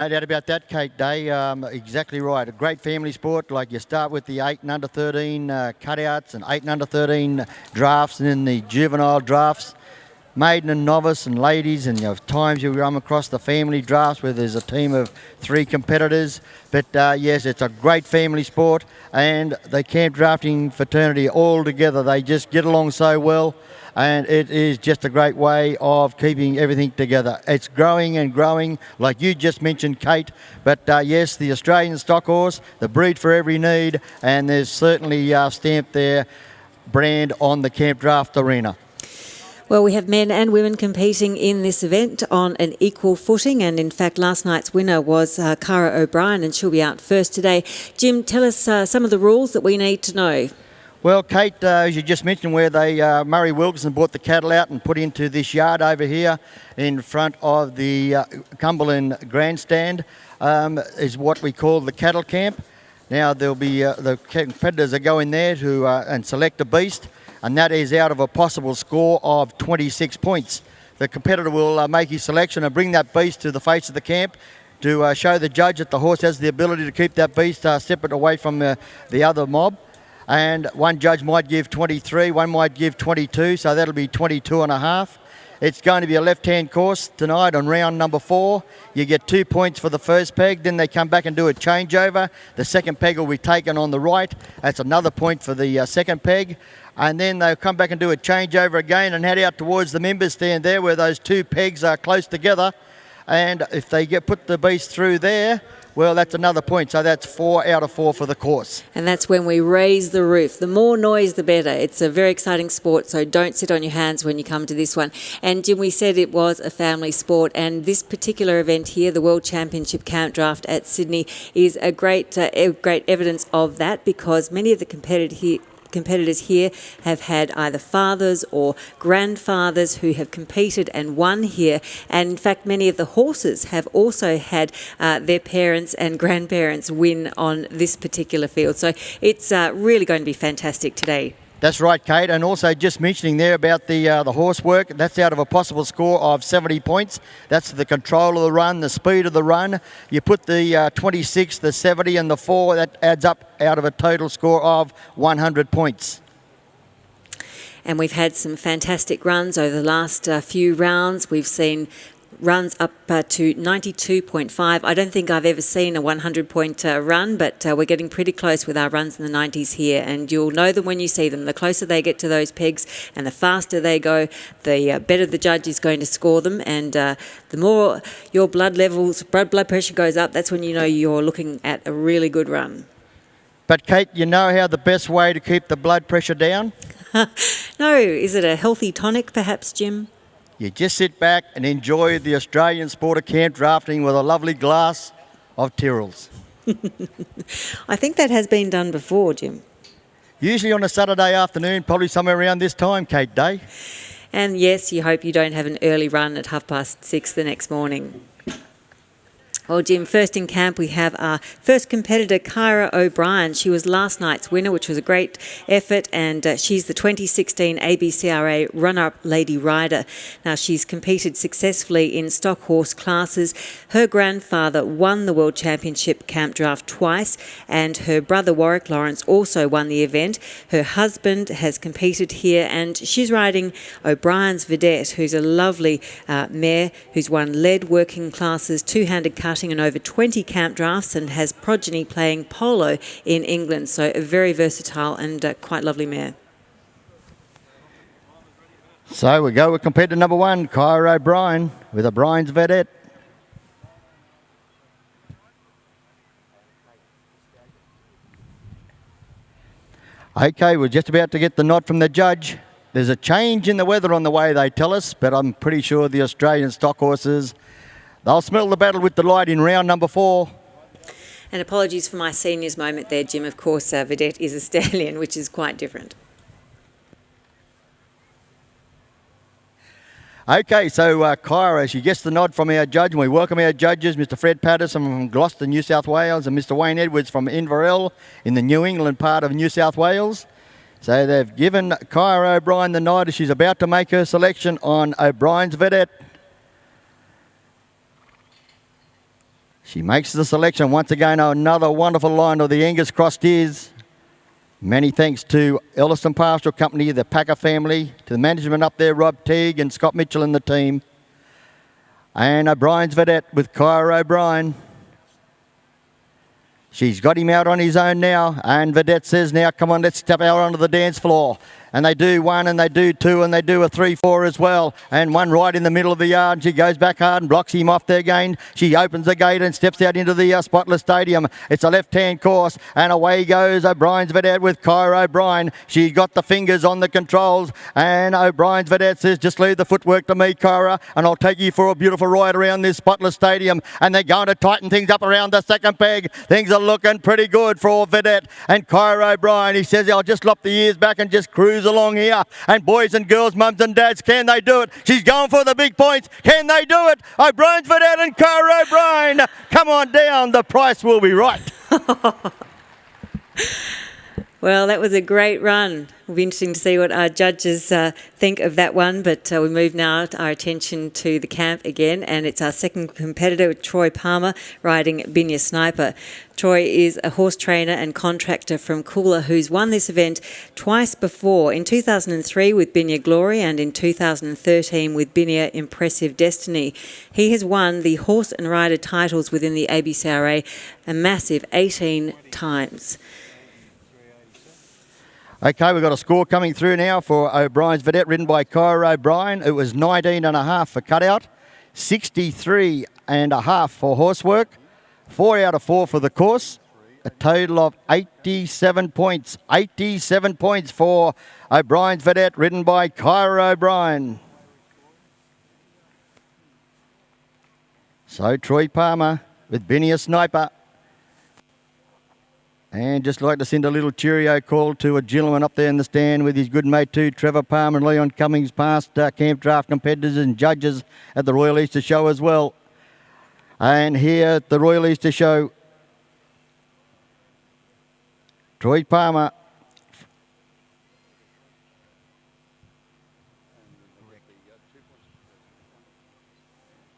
No doubt about that, Kate Day. Exactly right. A great family sport. Like you start with the 8 and under 13 cutouts and 8 and under 13 drafts, and then the juvenile drafts, maiden and novice and ladies, and times you come across the family drafts where there's a team of 3 competitors. But yes, it's a great family sport, and the camp drafting fraternity all together, they just get along so well. And it is just a great way of keeping everything together. It's growing and growing, like you just mentioned, Kate. But yes, the Australian stock horse, the breed for every need, and there's certainly stamped their brand on the Camp Draft arena. Well, we have men and women competing in this event on an equal footing, and in fact last night's winner was KYRA O'Brien, and she'll be out first today. Jim, tell us some of the rules that we need to know. Well, Kate, as you just mentioned, where they Murray Wilkinson brought the cattle out and put into this yard over here in front of the Cumberland grandstand is what we call the cattle camp. Now there'll be the competitors that go in there to and select a beast, and that is out of a possible score of 26 points. The competitor will make his selection and bring that beast to the face of the camp to show the judge that the horse has the ability to keep that beast separate away from the other mob. And one judge might give 23, one might give 22, so that'll be 22 and a half. It's going to be a left-hand course tonight on round number 4. You get 2 points for the first peg, then they come back and do a changeover. The second peg will be taken on the right. That's another point for the second peg. And then they'll come back and do a changeover again and head out towards the members stand there where those 2 pegs are close together. And if they put the beast through there, well, that's another point. So that's 4 out of 4 for the course. And that's when we raise the roof. The more noise, the better. It's a very exciting sport, so don't sit on your hands when you come to this one. And Jim, we said it was a family sport, and this particular event here, the World Championship Camp Draft at Sydney, is a great evidence of that, because many of the competitors here have had either fathers or grandfathers who have competed and won here, and in fact many of the horses have also had their parents and grandparents win on this particular field, so it's really going to be fantastic today. That's right, Kate, and also just mentioning there about the horse work, that's out of a possible score of 70 points. That's the control of the run, the speed of the run. You put the 26, the 70 and the 4, that adds up out of a total score of 100 points. And we've had some fantastic runs over the last few rounds. We've seen runs up to 92.5. I don't think I've ever seen a 100-point run, but we're getting pretty close with our runs in the 90s here, and you'll know them when you see them. The closer they get to those pegs and the faster they go, the better the judge is going to score them, and the more your blood pressure goes up, that's when you know you're looking at a really good run. But Kate, you know how the best way to keep the blood pressure down? No, is it a healthy tonic perhaps, Jim? You just sit back and enjoy the Australian sport of camp drafting with a lovely glass of Tyrrell's. I think that has been done before, Jim. Usually on a Saturday afternoon, probably somewhere around this time, Kate Day. And yes, you hope you don't have an early run at 6:30 the next morning. Well, Jim, first in camp we have our first competitor, KYRA O'Brien. She was last night's winner, which was a great effort, and she's the 2016 ABCRA runner-up Lady Rider. Now, she's competed successfully in stock horse classes. Her grandfather won the World Championship Camp Draft twice, and her brother Warwick Lawrence also won the event. Her husband has competed here, and she's riding O'Brien's Vedette, who's a lovely mare who's won lead working classes, two-handed cutting, and over 20 camp drafts, and has progeny playing polo in England. So a very versatile and quite lovely mare. So we go with competitor number 1, KYRA O'Brien, with O'Brien's Vedette. Okay, we're just about to get the nod from the judge. There's a change in the weather on the way, they tell us, but I'm pretty sure the Australian stock horses, they'll smell the battle with delight in round number 4. And apologies for my seniors moment there, Jim. Of course, Vedette is a stallion, which is quite different. Okay, so KYRA, she gets the nod from our judge, and we welcome our judges, Mr. Fred Patterson from Gloucester, New South Wales, and Mr. Wayne Edwards from Inverell in the New England part of New South Wales. So they've given KYRA O'Brien the nod as she's about to make her selection on O'Brien's Vedette. She makes the selection. Once again, another wonderful line of the Angus Cross steers. Many thanks to Elliston Pastoral Company, the Packer family, to the management up there, Rob Teague and Scott Mitchell and the team. And O'Brien's Vedette with KYRA O'Brien. She's got him out on his own now, and Vedette says, now, come on, let's step out onto the dance floor. And they do one, and they do two, and they do a 3-4 as well. And one right in the middle of the yard, and she goes back hard and blocks him off there again. She opens the gate and steps out into the Spotless Stadium. It's a left-hand course, and away goes O'Brien's Vedette with KYRA O'Brien. She got the fingers on the controls, and O'Brien's Vedette says, just leave the footwork to me, KYRA, and I'll take you for a beautiful ride around this Spotless Stadium. And they're going to tighten things up around the second peg. Things are looking pretty good for Vedette and KYRA O'Brien. He says, I'll just lop the ears back and just cruise along here. And boys and girls, mums and dads, can they do it? She's going for the big points. Can they do it? O'Brien's Vedette and KYRA O'Brien. Come on down. The price will be right. Well, that was a great run. It'll be interesting to see what our judges think of that one, but we move now our attention to the camp again, and it's our second competitor, Troy Palmer, riding Binya Sniper. Troy is a horse trainer and contractor from Coolah who's won this event twice before, in 2003 with Binya Glory and in 2013 with Binya Impressive Destiny. He has won the horse and rider titles within the ABCRA a massive 18 times. Okay, we've got a score coming through now for O'Brien's Vedette, ridden by KYRA O'Brien. It was 19.5 for cutout, 63.5 for horsework, 4 out of 4 for the course, a total of 87 points. 87 points for O'Brien's Vedette, ridden by KYRA O'Brien. So Troy Palmer with Binya Sniper. And just like to send a little cheerio call to a gentleman up there in the stand with his good mate too, Trevor Palmer and Leon Cummings, past Campdraft competitors and judges at the Royal Easter Show as well. And here at the Royal Easter Show, Troy Palmer.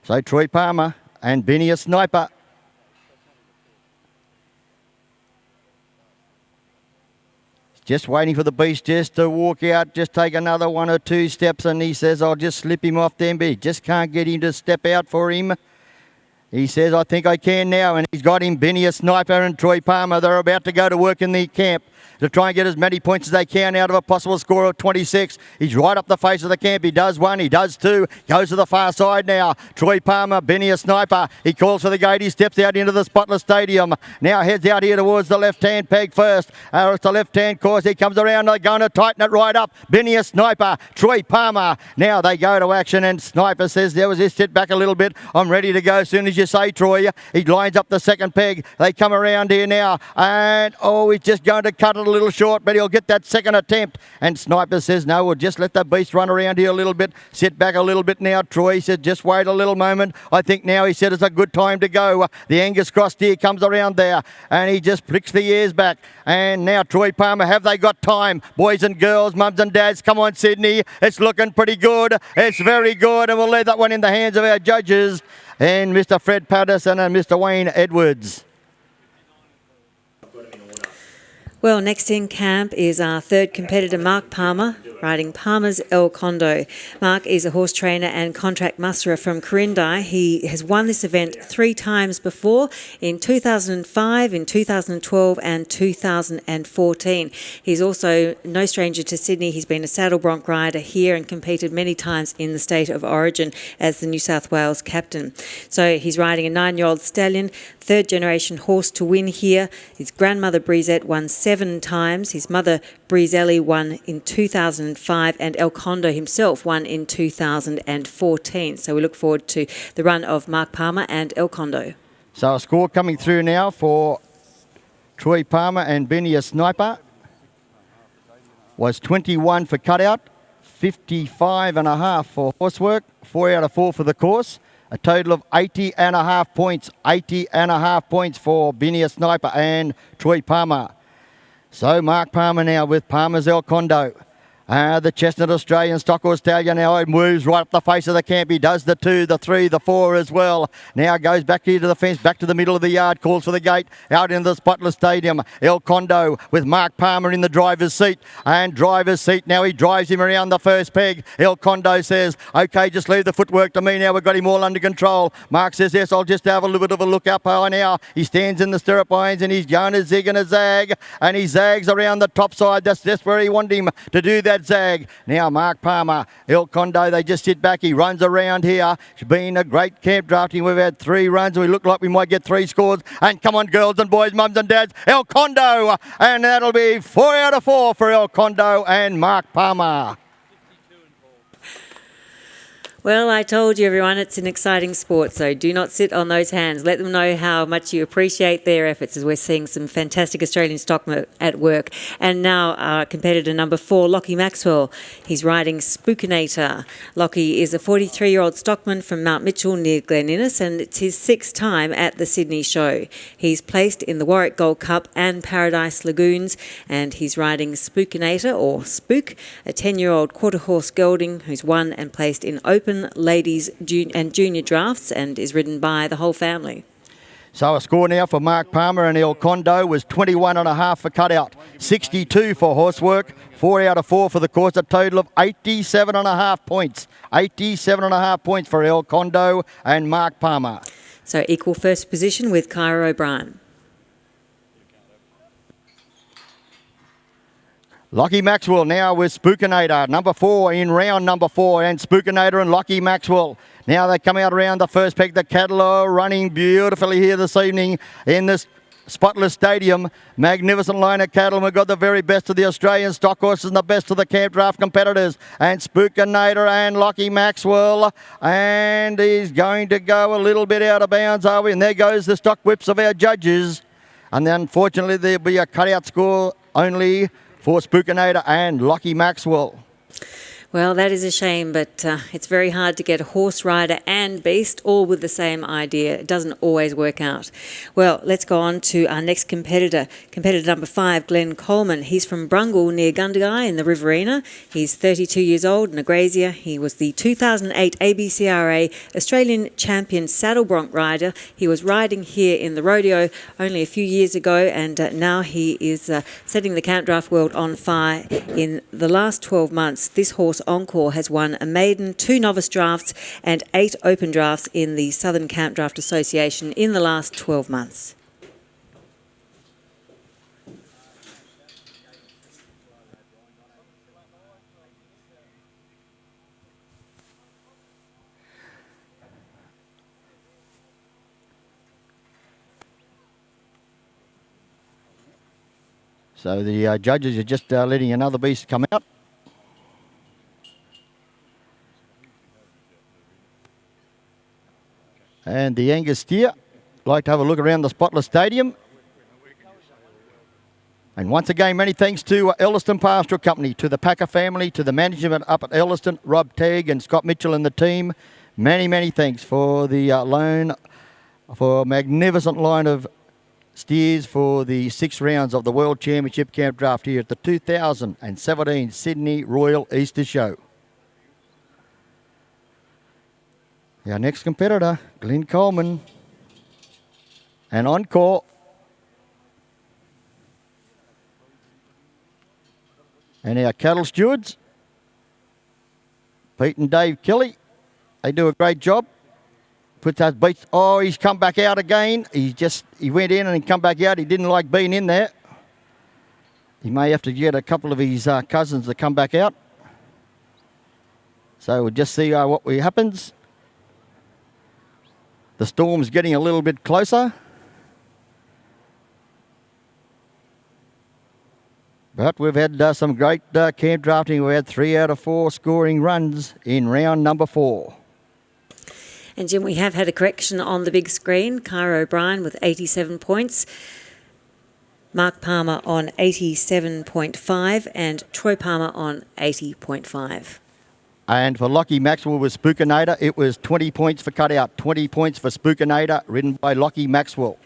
So Troy Palmer and Binya Sniper. Just waiting for the beast just to walk out, just take another 1 or 2 steps, and he says, I'll just slip him off then, but he just can't get him to step out for him. He says, I think I can now, and he's got him, Binya Sniper and Troy Palmer. They're about to go to work in the camp to try and get as many points as they can out of a possible score of 26. He's right up the face of the camp. He does one, he does two, goes to the far side now. Troy Palmer, Binya Sniper. He calls for the gate. He steps out into the Spotless Stadium. Now heads out here towards the left-hand peg first. It's the left-hand course. He comes around. They're going to tighten it right up. Binya Sniper, Troy Palmer. Now they go to action, and Sniper says, there was this, sit back a little bit. I'm ready to go as soon as you say, Troy. He lines up the second peg. They come around here now, and he's just going to cut it a little short, but he'll get that second attempt. And Sniper says, no, we'll just let the beast run around here a little bit. Sit back a little bit now, Troy. He said, just wait a little moment. I think now, he said, it's a good time to go. The Angus Cross steer comes around there, and he just flicks the ears back. And now Troy Palmer, have they got time? Boys and girls, mums and dads, come on, Sydney. It's looking pretty good. It's very good, and we'll leave that one in the hands of our judges, and Mr. Fred Patterson and Mr. Wayne Edwards. Well, next in camp is our third competitor, Mark Palmer, riding Palmer's El Condo. Mark is a horse trainer and contract musterer from Corindai. He has won this event 3 times before, in 2005, in 2012 and 2014. He's also no stranger to Sydney. He's been a saddle bronc rider here and competed many times in the state of origin as the New South Wales captain. So he's riding a 9-year-old stallion, third generation horse to win here. His grandmother Brizette won 7 times. His mother Brizelli won in 2005, and El Condo himself won in 2014. So we look forward to the run of Mark Palmer and El Condo. So a score coming through now for Troy Palmer and Binya Sniper was 21 for cutout, 55.5 for horsework, 4 out of 4 for the course. A total of 80.5 points. 80.5 points for Binya Sniper and Troy Palmer. So Mark Palmer now with Palmer's El Condo. The Chestnut Australian stock horse stallion now it moves right up the face of the camp. He does the 2, the 3, the 4 as well. Now goes back here to the fence, back to the middle of the yard, calls for the gate, out into the spotless stadium. El Condo with Mark Palmer in the driver's seat. And driver's seat, now he drives him around the first peg. El Condo says, okay, just leave the footwork to me now. We've got him all under control. Mark says, yes, I'll just have a little bit of a look up high now. He stands in the stirrup irons and he's going to zig and a zag. And he zags around the top side. That's where he wanted him to do that zag. Now Mark Palmer, El Condo, they just sit back. He runs around here. It's been a great camp drafting. We've had 3 runs. We look like we might get 3 scores. And come on, girls and boys, mums and dads, El Condo. And that'll be 4 out of 4 for El Condo and Mark Palmer. Well, I told you, everyone, it's an exciting sport, so do not sit on those hands. Let them know how much you appreciate their efforts, as we're seeing some fantastic Australian stock at work. And now our competitor number 4, Lockie Maxwell. He's riding Spookinator. Lockie is a 43-year-old stockman from Mount Mitchell near Glen Innes, and it's his 6th time at the Sydney show. He's placed in the Warwick Gold Cup and Paradise Lagoons, and he's riding Spookinator, or Spook, a 10-year-old quarter-horse gelding who's won and placed in open ladies and junior drafts and is ridden by the whole family. So a score now for Mark Palmer and El Condo was 21.5 for cutout, 62 for horsework, 4 out of 4 for the course, a total of 87.5 points. 87.5 points for El Condo and Mark Palmer. So equal first position with KYRA O'Brien. Lockie Maxwell now with Spookinator, number 4 in round number 4, and Spookinator and Lockie Maxwell. Now they come out around the first peg. The cattle are running beautifully here this evening in this spotless stadium. Magnificent line of cattle. We've got the very best of the Australian stock horses and the best of the camp draft competitors. And Spookinator and Lockie Maxwell. And he's going to go a little bit out of bounds, are we? And there goes the stock whips of our judges. And then unfortunately there'll be a cutout score only for Spookinator and Lockie Maxwell. Well, that is a shame, but it's very hard to get a horse rider and beast all with the same idea. It doesn't always work out. Well, let's go on to our next competitor. Competitor number 5, Glen Coleman. He's from Brungle near Gundagai in the Riverina. He's 32 years old and a grazier. He was the 2008 ABCRA Australian Champion Saddle Bronc rider. He was riding here in the rodeo only a few years ago, and now he is setting the camp draft world on fire. In the last 12 months, this horse Encore has won a maiden, 2 novice drafts and 8 open drafts in the Southern Camp Draft Association in the last 12 months. So the judges are just letting another beast come out. And the Angus steer, like to have a look around the spotless stadium. And once again, many thanks to Elliston Pastoral Company, to the Packer family, to the management up at Elliston, Rob Tagg and Scott Mitchell and the team. Many, many thanks for the loan, for a magnificent line of steers for the 6 rounds of the World Championship Camp Draft here at the 2017 Sydney Royal Easter Show. Our next competitor, Glen Coleman, and Encore. And our cattle stewards, Pete and Dave Kelly, they do a great job. Puts those beats. Oh, he's come back out again. He went in and he come back out. He didn't like being in there. He may have to get a couple of his cousins to come back out. So we'll just see what happens. The storm's getting a little bit closer. But we've had some great camp drafting. We had 3 out of 4 scoring runs in round number 4. And Jim, we have had a correction on the big screen. KYRA O'Brien with 87 points. Mark Palmer on 87.5 and Troy Palmer on 80.5. And for Lockie Maxwell with Spookinator, it was 20 points for cutout, 20 points for Spookinator, ridden by Lockie Maxwell.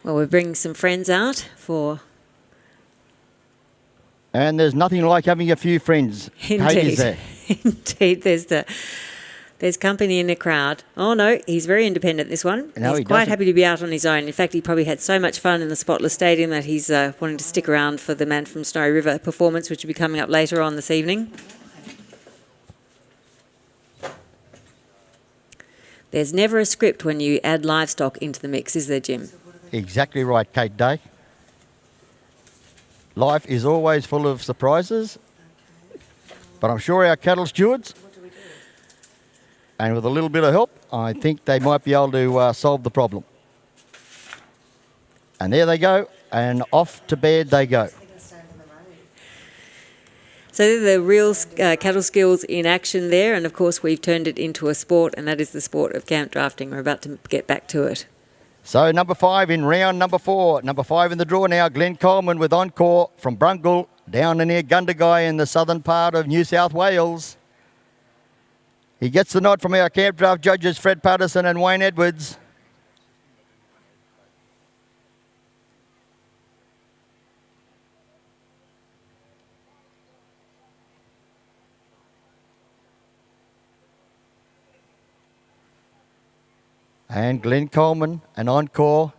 Well, we're bringing some friends out for... And there's nothing like having a few friends. Katie's there. Indeed, there's company in the crowd. Oh no, he's very independent, this one. No, he's he quite doesn't. happy to be out on his own. In fact, he probably had so much fun in the Spotless Stadium that he's wanting to stick around for the Man from Snowy River performance, which will be coming up later on this evening. There's never a script when you add livestock into the mix, is there, Jim? Exactly right, Kate Day. Life is always full of surprises, but I'm sure our cattle stewards, and with a little bit of help, I think they might be able to solve the problem. And there they go, and off to bed they go. So they're the real cattle skills in action there, and of course we've turned it into a sport, and that is the sport of camp drafting. We're about to get back to it. So number 5 in round number 4. Number 5 in the draw now, Glen Coleman with Encore from Brungle down near Gundagai in the southern part of New South Wales. He gets the nod from our camp draft judges, Fred Patterson and Wayne Edwards. And Glen Coleman and Encore.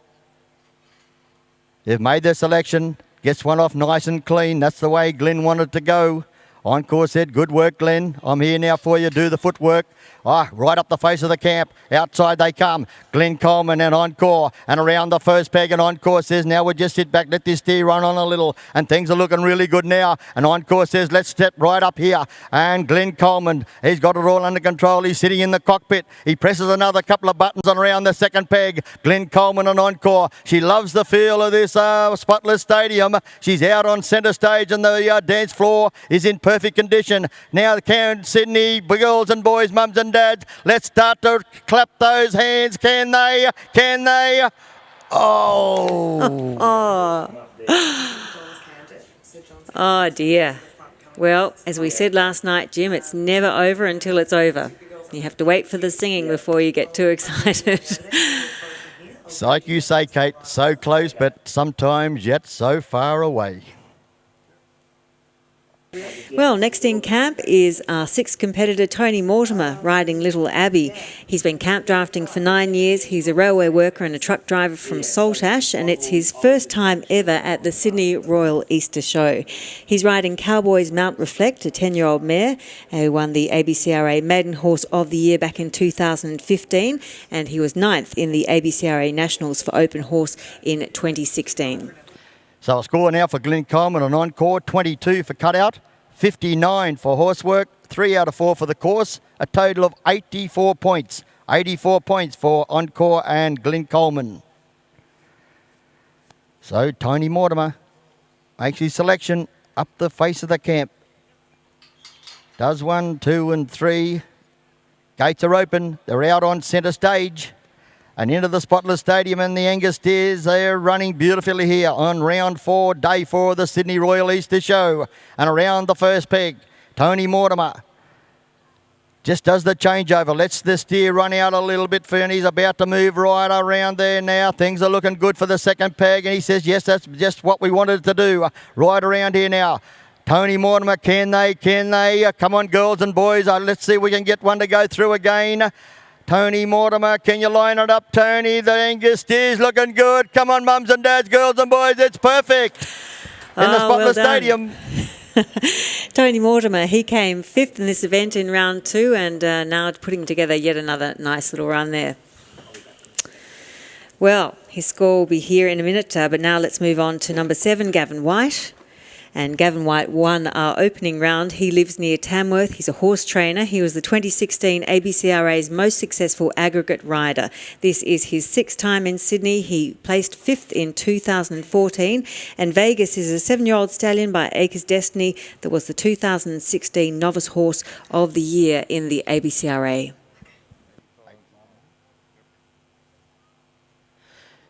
They've made their selection. Gets one off nice and clean. That's the way Glen wanted to go. Encore said, good work, Glen. I'm here now for you. Do the footwork. Right up the face of the camp. Outside they come. Glen Coleman and Encore. And around the first peg. And Encore says, now we'll just sit back. Let this steer run on a little. And things are looking really good now. And Encore says, let's step right up here. And Glen Coleman, he's got it all under control. He's sitting in the cockpit. He presses another couple of buttons on around the second peg. Glen Coleman and Encore. She loves the feel of this Spotless Stadium. She's out on centre stage and the dance floor is in perfect condition. Now the Sydney girls and boys, mums and dads, let's start to clap those hands. Can they? Can they? Oh. Oh dear. Well, as we said last night, Jim, it's never over until it's over. You have to wait for the singing before you get too excited. It's like you say, Kate, so close, but sometimes yet so far away. Well, next in camp is our 6th competitor, Tony Mortimer, riding Little Abbey. He's been camp drafting for 9 years. He's a railway worker and a truck driver from Saltash, and it's his first time ever at the Sydney Royal Easter Show. He's riding Cowboys Mount Reflect, a 10-year-old mare who won the ABCRA Maiden Horse of the Year back in 2015, and he was 9th in the ABCRA Nationals for Open Horse in 2016. So a score now for Glen Coleman and Encore, 22 for cutout, 59 for horsework, 3 out of 4 for the course, a total of 84 points. 84 points for Encore and Glen Coleman. So Tony Mortimer makes his selection up the face of the camp. Does 1, 2 and 3. Gates are open. They're out on centre stage. And into the Spotless Stadium and the Angus steers, they're running beautifully here on round 4, day 4 of the Sydney Royal Easter Show. And around the first peg, Tony Mortimer just does the changeover, lets the steer run out a little bit, and he's about to move right around there now. Things are looking good for the second peg, and he says, yes, that's just what we wanted to do. Right around here now. Tony Mortimer, can they? Come on, girls and boys, let's see if we can get one to go through again. Tony Mortimer, can you line it up, Tony? The Angus steer's looking good. Come on, mums and dads, girls and boys, it's perfect. In the Spotless Stadium. Tony Mortimer, he came 5th in this event in round 2 and now putting together yet another nice little run there. Well, his score will be here in a minute, but now let's move on to number 7, Gavin White. And Gavin White won our opening round. He lives near Tamworth. He's a horse trainer. He was the 2016 ABCRA's most successful aggregate rider. This is his 6th time in Sydney. He placed 5th in 2014. And Vegas is a 7-year-old stallion by Acres Destiny that was the 2016 Novice Horse of the Year in the ABCRA.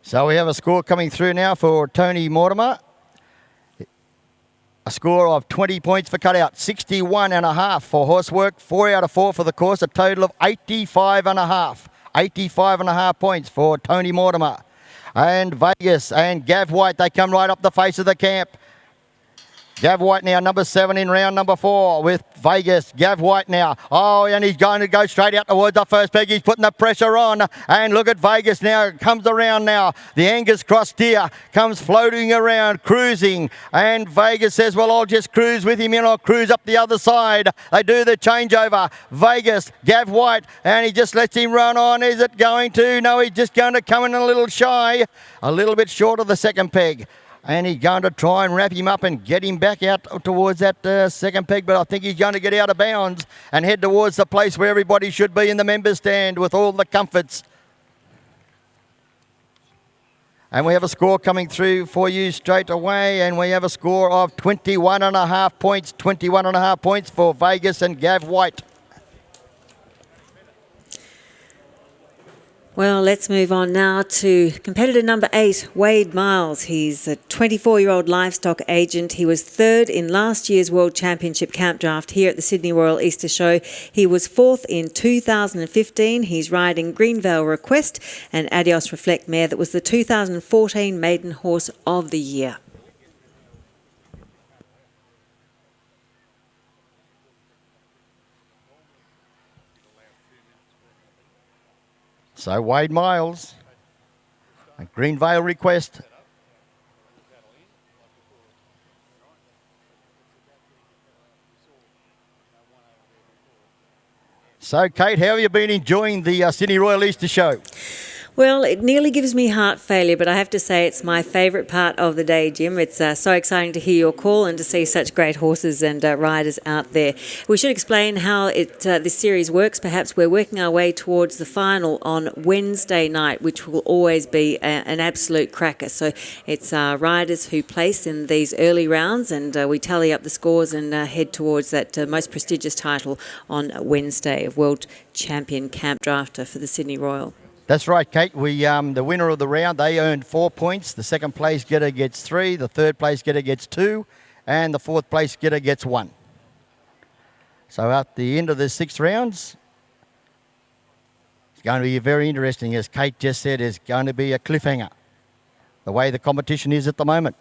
So we have a score coming through now for Tony Mortimer. A score of 20 points for cutout, 61.5 for horsework, 4 out of 4 for the course, a total of 85.5. 85.5 points for Tony Mortimer. And Vegas and Gav White, they come right up the face of the camp. Gav White now, number 7 in round number 4 with Vegas. Gav White now. Oh, and he's going to go straight out towards the first peg. He's putting the pressure on. And look at Vegas now. Comes around now. The Angus Cross steer comes floating around, cruising. And Vegas says, well, I'll just cruise with him and I'll cruise up the other side. They do the changeover. Vegas, Gav White, and he just lets him run on. Is it going to? No, he's just going to come in a little shy. A little bit short of the second peg. And he's going to try and wrap him up and get him back out towards that second peg. But I think he's going to get out of bounds and head towards the place where everybody should be in the members' stand with all the comforts. And we have a score coming through for you straight away. And we have a score of 21.5 points. 21.5 points for Vegas and Gav White. Well, let's move on now to competitor number 8, Wade Miles. He's a 24-year-old livestock agent. He was 3rd in last year's World Championship Campdraft here at the Sydney Royal Easter Show. He was 4th in 2015. He's riding Greenvale Request and Adios Reflect mare that was the 2014 Maiden Horse of the Year. So Wade Miles, a Greenvale Request. So Kate, how have you been enjoying the Sydney Royal Easter Show? Well, it nearly gives me heart failure, but I have to say it's my favourite part of the day, Jim. It's so exciting to hear your call and to see such great horses and riders out there. We should explain how this series works. Perhaps we're working our way towards the final on Wednesday night, which will always be an absolute cracker. So it's riders who place in these early rounds, and we tally up the scores and head towards that most prestigious title on Wednesday of World Champion Camp Drafter for the Sydney Royal. That's right, Kate. We the winner of the round, they earned 4 points. The second place getter gets 3. The third place getter gets 2. And the fourth place getter gets 1. So at the end of the 6 rounds, it's going to be very interesting. As Kate just said, it's going to be a cliffhanger, the way the competition is at the moment.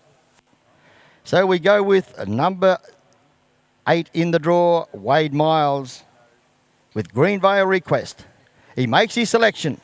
So we go with number 8 in the draw, Wade Miles, with Greenvale Request. He makes his selection.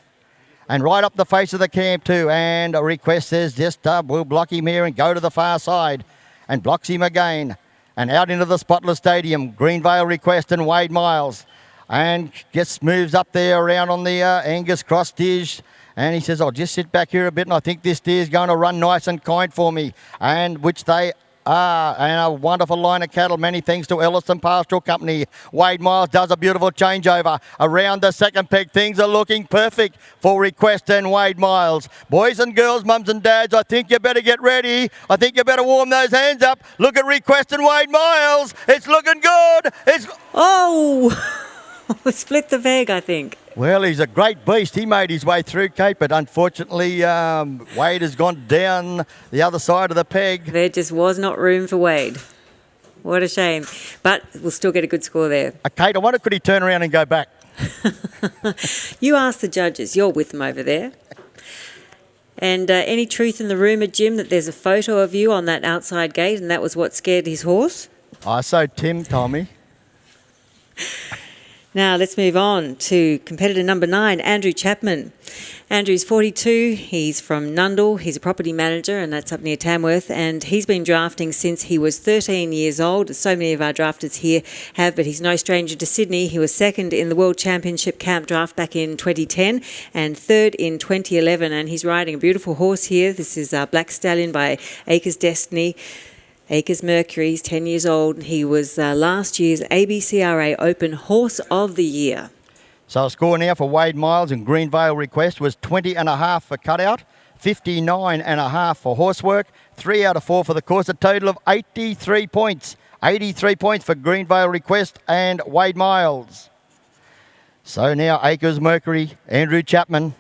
And right up the face of the camp too. And a Request says, just we'll block him here and go to the far side. And blocks him again. And out into the spotless stadium, Greenvale Request and Wade Miles. And just moves up there around on the Angus Cross steers. And he says, I'll just sit back here a bit and I think this steer's going to run nice and kind for me. And which they are. And a wonderful line of cattle. Many thanks to Ellison Pastoral Company. Wade Miles does a beautiful changeover. Around the second peg, things are looking perfect for Request and Wade Miles. Boys and girls, mums and dads, I think you better get ready. I think you better warm those hands up. Look at Request and Wade Miles. It's looking good. Oh! Split the peg, I think. Well, he's a great beast. He made his way through, Kate, but unfortunately Wade has gone down the other side of the peg. There just was not room for Wade. What a shame. But we'll still get a good score there. Kate, I wonder could he turn around and go back? You ask the judges. You're with them over there. And any truth in the rumour, Jim, that there's a photo of you on that outside gate and that was what scared his horse? So Tim told me. Now let's move on to competitor number 9, Andrew Chapman. Andrew's 42, he's from Nundle, he's a property manager and that's up near Tamworth, and he's been drafting since he was 13 years old, as so many of our drafters here have, but he's no stranger to Sydney. He was 2nd in the World Championship Camp Draft back in 2010 and 3rd in 2011, and he's riding a beautiful horse here. This is Black Stallion by Acres Destiny. Acres Mercury, he's 10 years old. He was last year's ABCRA Open Horse of the Year. So a score now for Wade Miles and Greenvale Request was 20.5 for cutout, 59.5 for horsework, 3 out of 4 for the course, a total of 83 points. 83 points for Greenvale Request and Wade Miles. So now Acres Mercury, Andrew Chapman,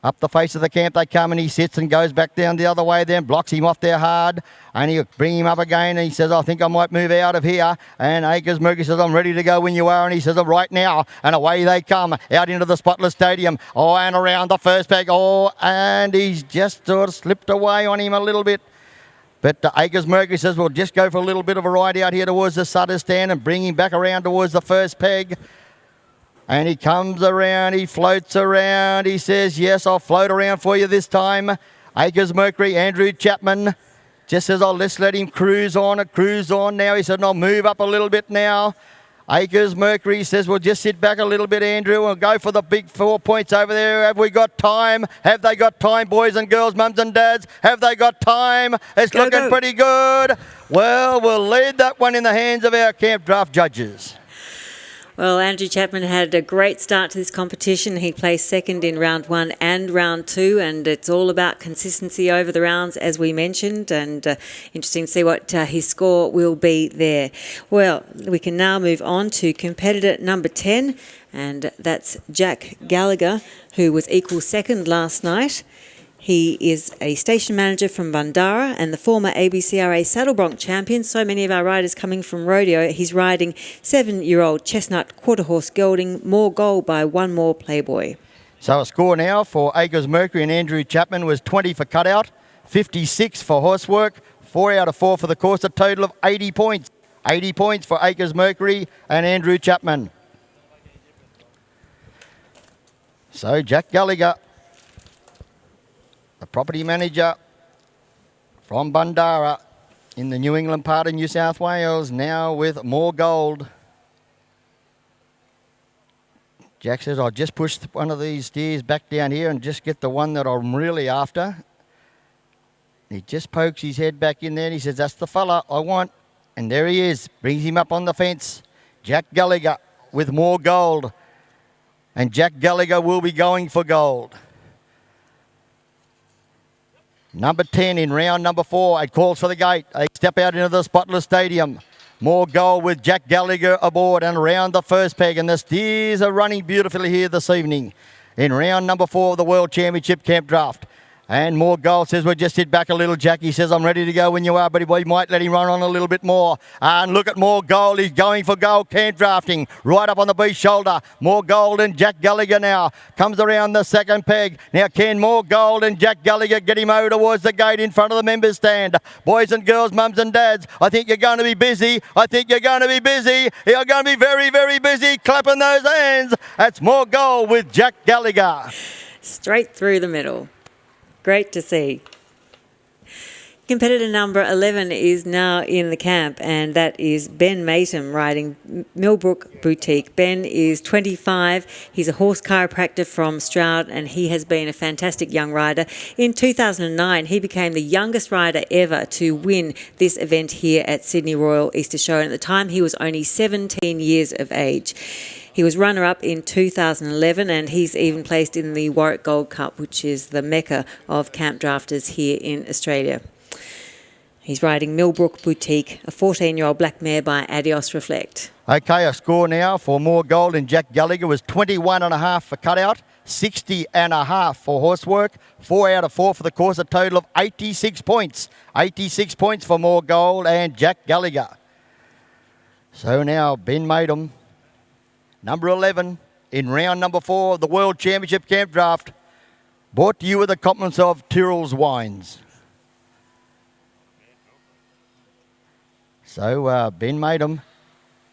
Up the face of the camp they come, and he sits and goes back down the other way, then blocks him off there hard, and he'll bring him up again, and he says, I think I might move out of here. And Acres Mercury says, I'm ready to go when you are, and he says, I'm right now. And away they come out into the spotless stadium. Oh, and around the first peg. Oh, and he's just sort of slipped away on him a little bit. But Acres Mercury says, well, just go for a little bit of a ride out here towards the Sutter stand and bring him back around towards the first peg. And he comes around, he floats around, he says, yes, I'll float around for you this time. Acres Mercury, Andrew Chapman, just says, oh, let's let him cruise on now. He said, and I'll move up a little bit now. Acres Mercury says, well, just sit back a little bit, Andrew, and go for the big 4 points over there. Have we got time? Have they got time, boys and girls, mums and dads? Have they got time? It's looking pretty good. Well, we'll leave that one in the hands of our Campdraft judges. Well, Andrew Chapman had a great start to this competition. He placed second in round 1 and round 2, and it's all about consistency over the rounds, as we mentioned, and interesting to see what his score will be there. Well, we can now move on to competitor number 10, and that's Jack Gallagher, who was equal second last night. He is a station manager from Bundarra and the former ABCRA Saddle Bronc champion. So many of our riders coming from rodeo. He's riding 7-year-old Chestnut Quarter Horse Gelding, More Gold by One More Playboy. So a score now for Acres Mercury and Andrew Chapman was 20 for cutout, 56 for horsework, 4 out of 4 for the course, a total of 80 points. 80 points for Acres Mercury and Andrew Chapman. So Jack Gallagher, the property manager from Bundarra in the New England part of New South Wales, now with More Gold. Jack says, I'll just push one of these steers back down here and just get the one that I'm really after. He just pokes his head back in there and he says, that's the fella I want. And there he is, brings him up on the fence. Jack Gallagher with More Gold. And Jack Gallagher will be going for gold. Number 10 in round number 4. It calls for the gate. They step out into the spotless stadium. More Gold with Jack Gallagher aboard and around the first peg. And the steers are running beautifully here this evening in round number 4 of the World Championship Campdraft. And More Gold says, well, just sit back a little, Jack. He says, I'm ready to go when you are, but we might let him run on a little bit more. And look at More Gold. He's going for gold, Campdrafting, right up on the beast shoulder. More Gold and Jack Gallagher now comes around the second peg. Now, can More Gold and Jack Gallagher get him over towards the gate in front of the members' stand? Boys and girls, mums and dads, I think you're going to be busy. I think you're going to be busy. You're going to be very, very busy clapping those hands. That's More Gold with Jack Gallagher. Straight through the middle. Great to see. Competitor number 11 is now in the camp, and that is Ben MAYTOM riding Millbrook Boutique. Ben is 25. He's a horse chiropractor from Stroud, and he has been a fantastic young rider. In 2009, he became the youngest rider ever to win this event here at Sydney Royal Easter Show, and at the time he was only 17 years of age. He was runner-up in 2011, and he's even placed in the Warwick Gold Cup, which is the mecca of camp drafters here in Australia. He's riding Millbrook Boutique, a 14-year-old black mare by Adios Reflect. Okay, a score now for More Gold and Jack Gallagher was 21.5 for cutout, 60.5 for horsework, 4 out of 4 for the course, a total of 86 points. 86 points for More Gold and Jack Gallagher. So now Ben MAYTOM, number 11 in round number 4 of the World Championship Campdraft, brought to you with the compliments of Tyrrell's Wines. So Ben MAYTOM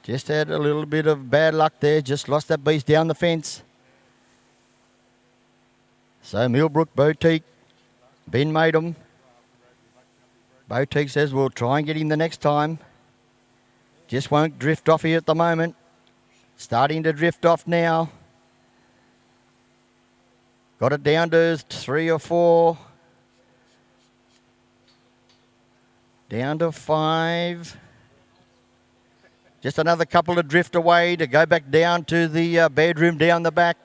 just had a little bit of bad luck there, just lost that beast down the fence. So Millbrook Boutique, Ben MAYTOM. Boutique says we'll try and get him the next time. Just won't drift off here at the moment. Starting to drift off now. Got it down to 3 or 4. Down to 5. Just another couple to drift away to go back down to the bedroom down the back.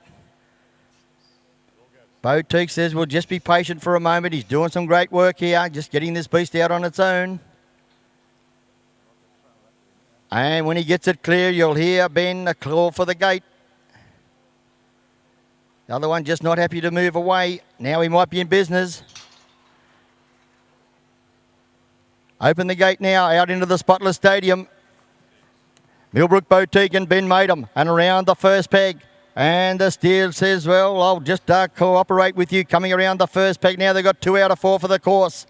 Boutique says we'll just be patient for a moment. He's doing some great work here, just getting this beast out on its own. And when he gets it clear, you'll hear Ben a call for the gate. The other one just not happy to move away. Now he might be in business. Open the gate now, out into the spotless stadium. Millbrook Boutique and Ben MAYTOM, and around the first peg. And the steer says, well, I'll just cooperate with you. Coming around the first peg now. They've got 2 out of 4 for the course.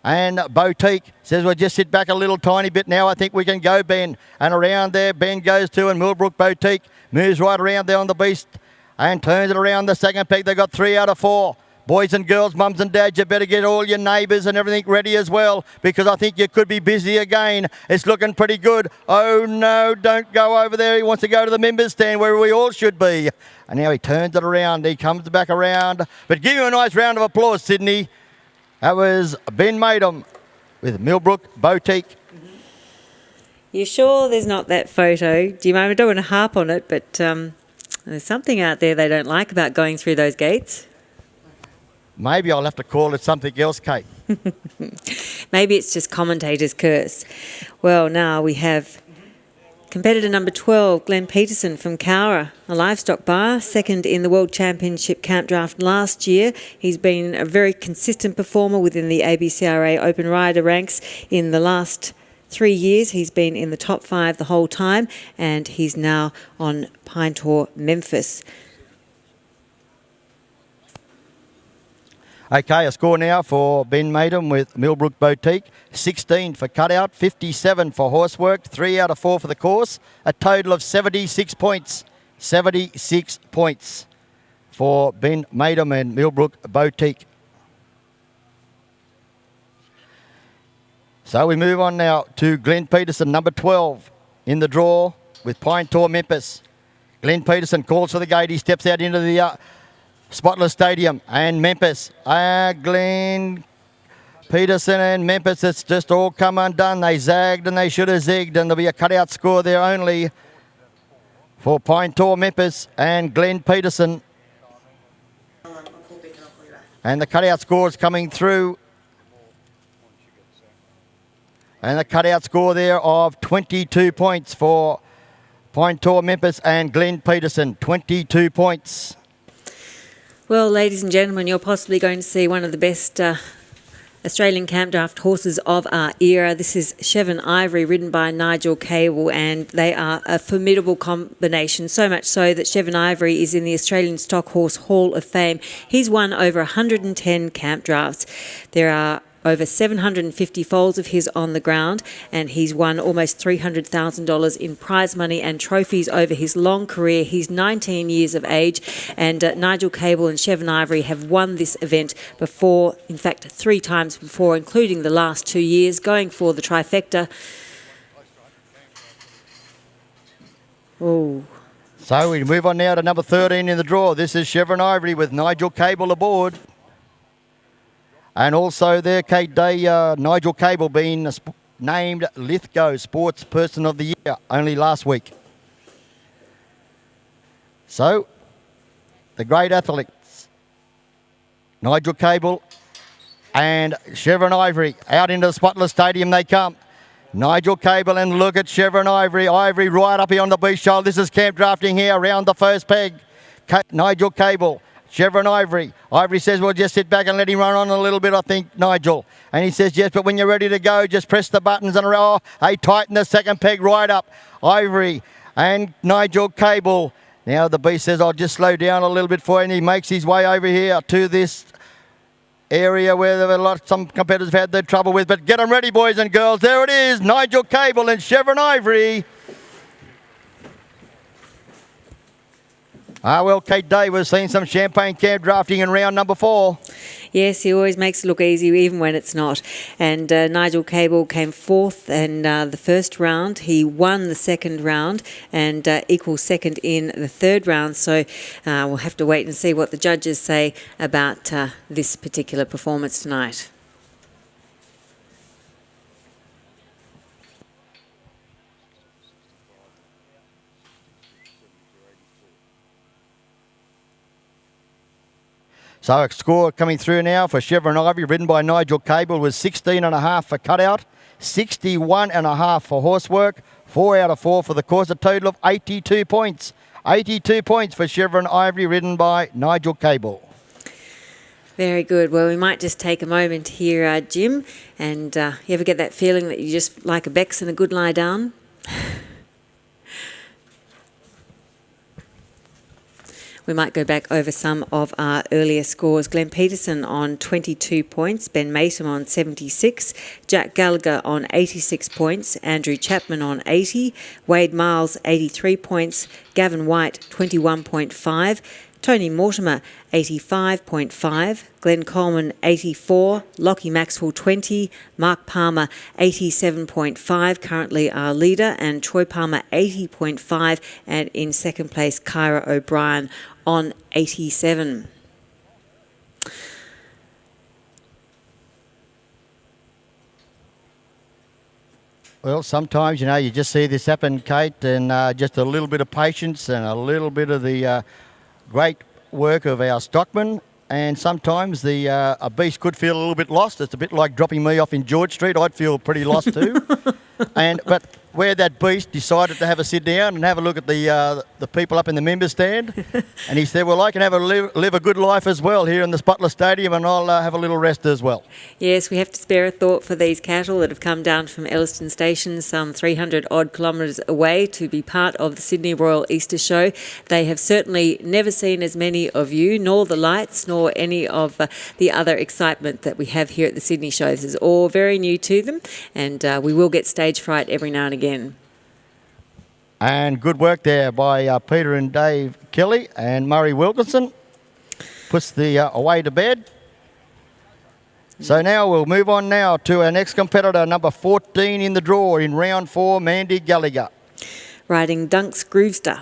And Boutique says, well, just sit back a little tiny bit now. I think we can go, Ben. And around there, Ben goes to, and Millbrook Boutique moves right around there on the beast and turns it around the second peg. They've got 3 out of 4. Boys and girls, mums and dads, you better get all your neighbours and everything ready as well, because I think you could be busy again. It's looking pretty good. Oh, no, don't go over there. He wants to go to the members' stand where we all should be. And now he turns it around. He comes back around. But give him a nice round of applause, Sydney. That was Ben MAYTOM with Millbrook Boutique. You sure there's not that photo? Do you mind? I don't want to harp on it, but there's something out there they don't like about going through those gates. Maybe I'll have to call it something else, Kate. Maybe it's just commentator's curse. Well, now we have competitor number 12, Glenn Peterson from KYRA, a livestock bar, second in the World Championship Campdraft last year. He's been a very consistent performer within the ABCRA Open Rider ranks in the last 3 years. He's been in the top 5 the whole time, and he's now on Pine Tour Memphis. Okay, a score now for Ben MAYTOM with Millbrook Boutique. 16 for cutout, 57 for horsework, 3 out of 4 for the course. A total of 76 points. 76 points for Ben MAYTOM and Millbrook Boutique. So we move on now to Glenn Peterson, number 12 in the draw with Pine Tour Memphis. Glenn Peterson calls for the gate. He steps out into the Spotless Stadium and Memphis. Glenn Peterson and Memphis, it's just all come undone. They zagged and they should have zigged, and there'll be a cutout score there only for Pine Tour Memphis and Glenn Peterson. And the cutout score is coming through. And the cutout score there of 22 points for Pine Tour Memphis and Glenn Peterson. 22 points. Well, ladies and gentlemen, you're possibly going to see one of the best Australian Campdraft horses of our era. This is Chevron Ivory, ridden by Nigel Cable, and they are a formidable combination, so much so that Chevron Ivory is in the Australian Stock Horse Hall of Fame. He's won over 110 Campdrafts. There are over 750 foals of his on the ground, and he's won almost $300,000 in prize money and trophies over his long career. He's 19 years of age, and Nigel Cable and Chevron Ivory have won this event before, in fact 3 times before, including the last 2 years, going for the trifecta. Oh. So we move on now to number 13 in the draw. This is Chevron Ivory with Nigel Cable aboard. And also there, Kate Day, Nigel Cable being named Lithgow Sports Person of the Year only last week. So, the great athletes, Nigel Cable and Chevron Ivory, out into the Spotless Stadium they come. Nigel Cable, and look at Chevron Ivory. Ivory right up here on the beast shoulder. This is camp drafting here around the first peg. Nigel Cable. Chevron Ivory. Ivory says, well, just sit back and let him run on a little bit, I think, Nigel. And he says, yes, but when you're ready to go, just press the buttons and they tighten the second peg right up. Ivory and Nigel Cable. Now the beast says, I'll just slow down a little bit for you, and he makes his way over here to this area where there were some competitors have had their trouble with. But get them ready, boys and girls. There it is, Nigel Cable and Chevron Ivory. Well, Kate Day, we've seen some champagne camp drafting in round number 4. Yes, he always makes it look easy, even when it's not. And Nigel Cable came 4th in the first round. He won the second round and equal second in the third round. So we'll have to wait and see what the judges say about this particular performance tonight. So a score coming through now for Chevron Ivory, ridden by Nigel Cable, was 16.5 for cutout, 61.5 for horsework, 4 out of 4 for the course, a total of 82 points. 82 points for Chevron Ivory, ridden by Nigel KABLE. Very good. Well, we might just take a moment here, Jim, and you ever get that feeling that you just like a Bex and a good lie down? We might go back over some of our earlier scores. Glenn Peterson on 22 points, Ben MAYTOM on 76, Jack Gallagher on 86 points, Andrew Chapman on 80, Wade Miles 83 points, Gavin White 21.5, Tony Mortimer 85.5, Glenn Coleman 84, Lockie Maxwell 20, Mark Palmer 87.5, currently our leader, and Troy Palmer 80.5, and in second place KYRA O'Brien on 87. Well, sometimes, you just see this happen, Kate, and just a little bit of patience and a little bit of the great work of our stockmen, and sometimes a beast could feel a little bit lost. It's a bit like dropping me off in George Street. I'd feel pretty lost too. But where that beast decided to have a sit down and have a look at the people up in the members stand, and he said, well, I can live a good life as well here in the Spotler Stadium, and I'll have a little rest as well. Yes, we have to spare a thought for these cattle that have come down from Elliston Station, some 300 odd kilometres away, to be part of the Sydney Royal Easter Show. They have certainly never seen as many of you, nor the lights, nor any of the other excitement that we have here at the Sydney Show. This is all very new to them, and we will get stage fright every now and again. And good work there by Peter and Dave Kelly, and Murray Wilkinson puts the away to bed. So now we'll move on now to our next competitor, number 14 in the draw in round 4, Mandy Gallagher. Riding Dunks Groovester.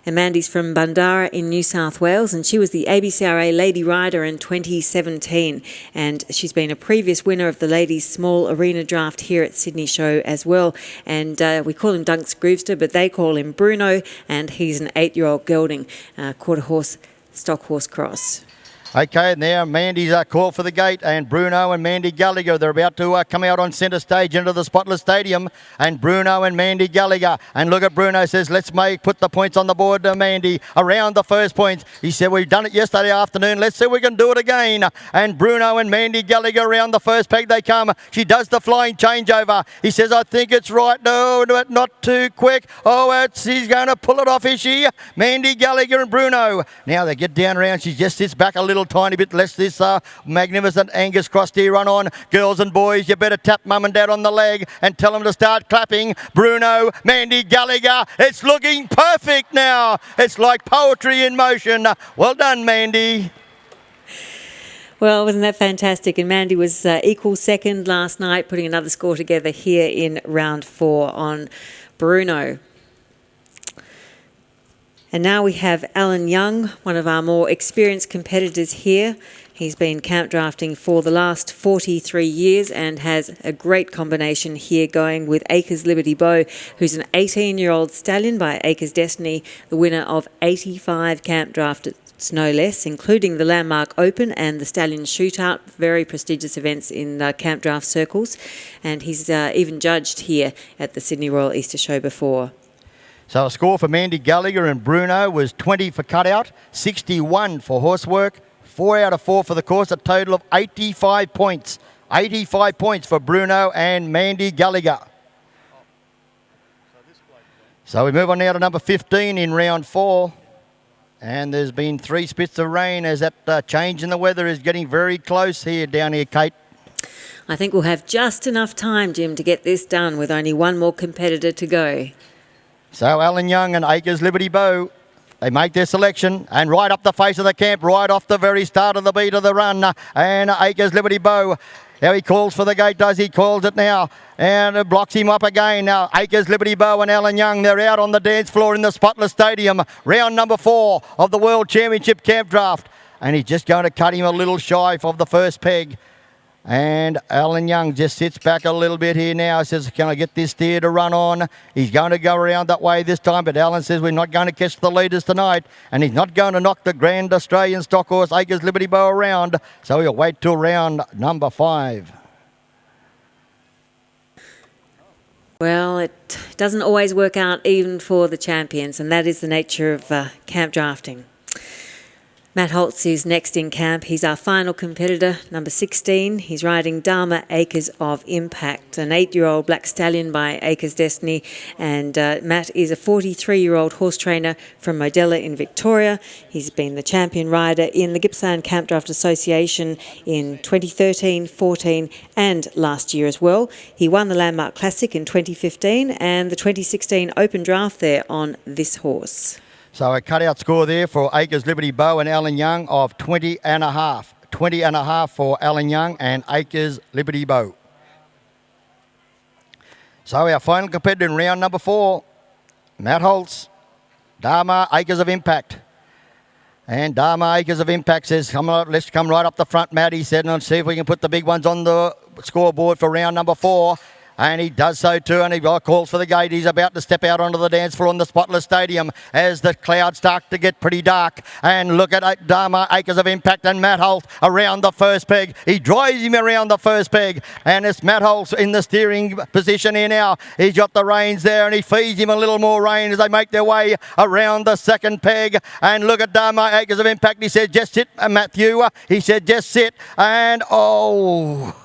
And Mandy's from Bundarra in New South Wales, and she was the ABCRA Lady Rider in 2017. And she's been a previous winner of the Ladies Small Arena Draft here at Sydney Show as well. And we call him Dunks Groovester, but they call him Bruno, and he's an 8-year-old gelding, quarter horse, stock horse cross. Okay, now Mandy's call for the gate, and Bruno and Mandy Gallagher, they're about to come out on centre stage into the Spotler Stadium, and Bruno and Mandy Gallagher, and look at Bruno, says, let's put the points on the board to Mandy around the first points. He said, we've done it yesterday afternoon, let's see if we can do it again. And Bruno and Mandy Gallagher around the first peg they come. She does the flying changeover. He says, I think it's right. No, not too quick. Oh, she's going to pull it off, is she? Mandy Gallagher and Bruno. Now they get down around, she just sits back a little tiny bit, lets this magnificent Angus cross steer run on. Girls and boys, you better tap mum and dad on the leg and tell them to start clapping. Bruno, Mandy Gallagher, it's looking perfect now. It's like poetry in motion. Well done, Mandy. Well, wasn't that fantastic? And Mandy was equal second last night, putting another score together here in round 4 on Bruno. And now we have Allan Young, one of our more experienced competitors here. He's been camp drafting for the last 43 years and has a great combination here going with Acres Liberty Bow, who's an 18-year-old stallion by Acres Destiny, the winner of 85 camp drafts, no less, including the Landmark Open and the Stallion Shootout, very prestigious events in camp draft circles. And he's even judged here at the Sydney Royal Easter Show before. So a score for Mandy Gallagher and Bruno was 20 for cutout, 61 for horsework, 4 out of 4 for the course, a total of 85 points. 85 points for Bruno and Mandy Gallagher. So we move on now to number 15 in round 4. And there's been 3 spits of rain as that change in the weather is getting very close here down here, Kate. I think we'll have just enough time, Jim, to get this done with only one more competitor to go. So Allan Young and Acres Liberty Bow, they make their selection, and right up the face of the camp, right off the very start of the beat of the run, and Acres Liberty Bow. Now he calls for the gate, does he? Calls it now, and it blocks him up again. Now Acres Liberty Bow and Allan Young, they're out on the dance floor in the Spotler Stadium, round number 4 of the World Championship Camp Draft, and he's just going to cut him a little shy of the first peg. And Allan Young just sits back a little bit here now. Says, can I get this steer to run on? He's going to go around that way this time, but Allan says we're not going to catch the leaders tonight, and he's not going to knock the Grand Australian stock horse Acres Liberty Bow around, so he'll wait till round number 5. Well, it doesn't always work out even for the champions, and that is the nature of camp drafting. Matt HOLZ is next in camp. He's our final competitor, number 16. He's riding Dharma Acres of Impact, an 8-year-old black stallion by Acres Destiny. And Matt is a 43-year-old horse trainer from Modella in Victoria. He's been the champion rider in the Gippsland Camp Draft Association in 2013, 14 and last year as well. He won the Landmark Classic in 2015 and the 2016 Open Draft there on this horse. So a cutout score there for Acres Liberty Bow and Allan Young of 20 and a half. 20 and a half for Allan Young and Acres Liberty Bow. So our final competitor in round number 4, Matt HOLZ, Dharma Acres of Impact. And Dharma Acres of Impact says, come on, let's come right up the front, Matt. He said, and see if we can put the big ones on the scoreboard for round number 4. And he does so too, and he calls for the gate. He's about to step out onto the dance floor on the spotless stadium as the clouds start to get pretty dark. And look at Dharma Acres of Impact and Matt HOLZ around the first peg. He drives him around the first peg, and it's Matt HOLZ in the steering position here now. He's got the reins there, and he feeds him a little more rein as they make their way around the second peg. And look at Dharma Acres of Impact. He said, just sit, Matthew. He said, just sit. And oh...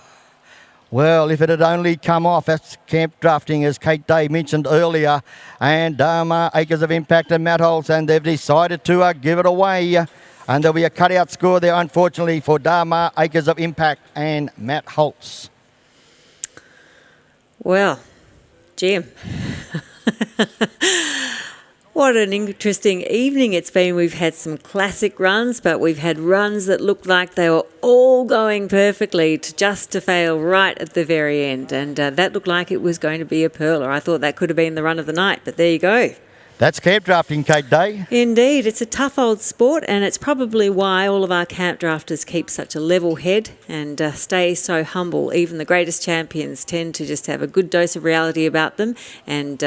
well, if it had only come off, that's camp drafting, as Kate Day mentioned earlier. And Dharma Acres of Impact and Matt HOLZ, and they've decided to give it away. And there'll be a cutout score there, unfortunately, for Dharma Acres of Impact and Matt HOLZ. Well, Jim. What an interesting evening it's been. We've had some classic runs, but we've had runs that looked like they were all going perfectly to fail right at the very end. And that looked like it was going to be a pearler. I thought that could have been the run of the night, but there you go. That's camp drafting, Kate Day. Indeed. It's a tough old sport, and it's probably why all of our camp drafters keep such a level head and stay so humble. Even the greatest champions tend to just have a good dose of reality about them, and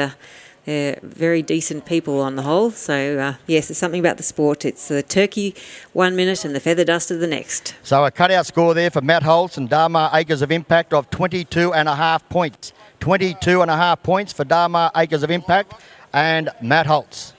they're very decent people on the whole. So, yes, there's something about the sport. It's the turkey 1 minute and the feather duster the next. So a cutout score there for Matt HOLZ and Dharma Acres of Impact of 22 and a half points. 22 and a half points for Dharma Acres of Impact and Matt HOLZ.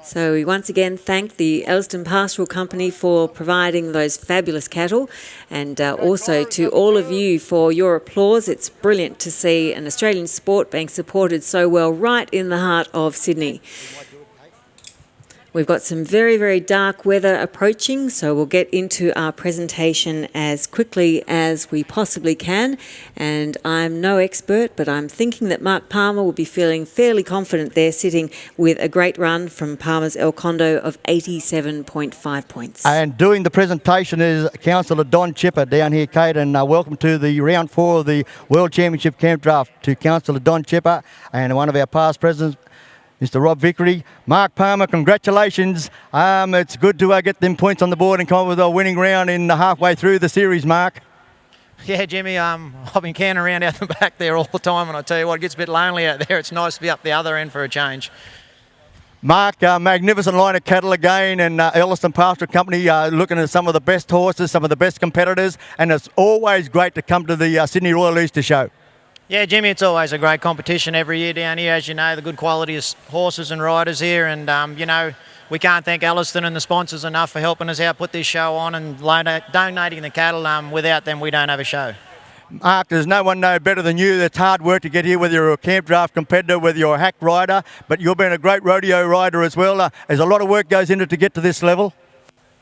So we once again thank the Elliston Pastoral Company for providing those fabulous cattle, and also to all of you for your applause. It's brilliant to see an Australian sport being supported so well right in the heart of Sydney. We've got some very, very dark weather approaching, so we'll get into our presentation as quickly as we possibly can. And I'm no expert, but I'm thinking that Mark Palmer will be feeling fairly confident there, sitting with a great run from Palmer's El Condo of 87.5 points. And doing the presentation is Councillor Don Chipper down here, Kate, and welcome to the round 4 of the World Championship Camp Draft to Councillor Don Chipper and one of our past presidents, Mr. Rob Vickery. Mark Palmer, congratulations. It's good to get them points on the board and come up with a winning round in halfway through the series, Mark. Yeah, Jimmy, I've been canning around out the back there all the time, and I tell you what, it gets a bit lonely out there. It's nice to be up the other end for a change. Mark, magnificent line of cattle again, and Elliston Pastoral Company looking at some of the best horses, some of the best competitors, and it's always great to come to the Sydney Royal Easter Show. Yeah, Jimmy, it's always a great competition every year down here. As you know, the good quality of horses and riders here, and, you know, we can't thank Elliston and the sponsors enough for helping us out put this show on and donating the cattle. Without them, we don't have a show. Mark, there's no one know better than you. It's hard work to get here, whether you're a camp draft competitor, whether you're a hack rider, but you've been a great rodeo rider as well. There's a lot of work goes into it to get to this level.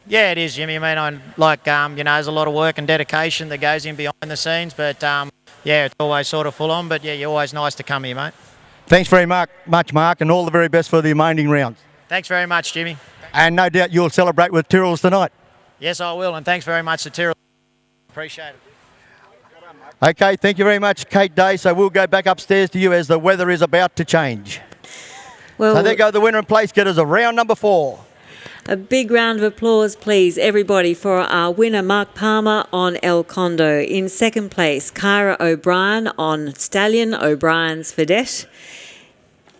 Yeah, it is, Jimmy. I mean, you know, there's a lot of work and dedication that goes in behind the scenes, but yeah, it's always sort of full on, but yeah, you're always nice to come here, mate. Thanks very much, Mark, and all the very best for the remaining rounds. Thanks very much, Jimmy. And no doubt you'll celebrate with Tyrrells tonight. Yes, I will, and thanks very much to Tyrrell. Appreciate it. Okay, thank you very much, Kate Day. So we'll go back upstairs to you as the weather is about to change. Well, so there go the winner and place getters of round number 4. A big round of applause, please, everybody, for our winner, Mark Palmer on El Condo. In second place, KYRA O'Brien on Stallion, O'Brien's Vedette.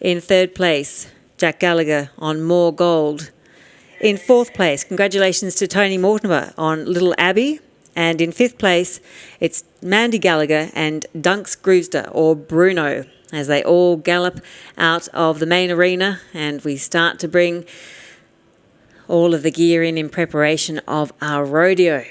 In third place, Jack Gallagher on More Gold. In fourth place, congratulations to Tony Mortimer on Little Abbey. And in fifth place, it's Mandy Gallagher and Dunks Groovester, or Bruno, as they all gallop out of the main arena, and we start to bring all of the gear in preparation of our rodeo.